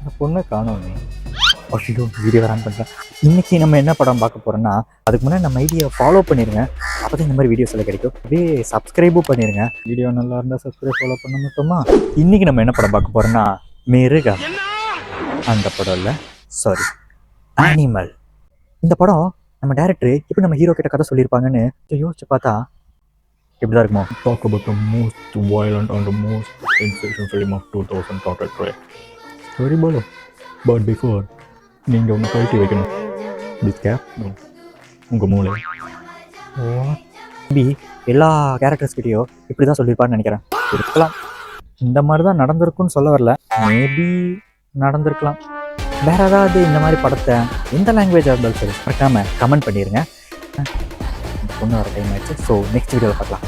அந்த பொண்ணை காணோம் நீ. ஐயோ வீடியோ ரன் பண்ணுறேன். இன்றைக்கி நம்ம என்ன படம் பார்க்க போகிறோன்னா, அதுக்கு முன்னாடி நம்ம ஐடியா ஃபாலோ பண்ணிடுங்க. அப்போ தான் இந்த மாதிரி வீடியோஸ் எல்லாம் கிடைக்கும். அப்படியே சப்ஸ்கிரைபும் பண்ணிடுங்க. வீடியோ நல்லா இருந்தால் சப்ஸ்கிரைப் ஃபாலோ பண்ண மாட்டோமா? இன்றைக்கி நம்ம என்ன படம் பார்க்க போகிறோன்னா, மிருகம். அந்த படம் இல்லை, சாரி, அனிமல். இந்த படம் நம்ம டேரக்டர் எப்படி நம்ம ஹீரோ கிட்ட கதை சொல்லியிருப்பாங்கன்னு யோசிச்சு பார்த்தா இப்படி தான் இருக்குமா? Talk about the most violent and the most sensation film of 2000 started right. Sorry bolo. But before நீங்க ஒன்று கழட்டி வைக்கணும். This cap உங்கள் மூளை. மேபி எல்லா கேரக்டர்ஸ்கிட்டையோ இப்படி தான் சொல்லியிருப்பான்னு நினைக்கிறேன். இருக்கலாம், இந்த மாதிரி தான் நடந்திருக்குன்னு சொல்ல வரல, மேபி நடந்திருக்கலாம். வேற ஏதாவது இந்த மாதிரி படத்தை எந்த லாங்குவேஜாக இருந்தாலும் சரி மறக்காமல் கமெண்ட் பண்ணிடுங்க. பொண்ணு வர டைம் ஆயிடுச்சு. ஸோ நெக்ஸ்ட் வீடியோவில் பார்க்கலாம்.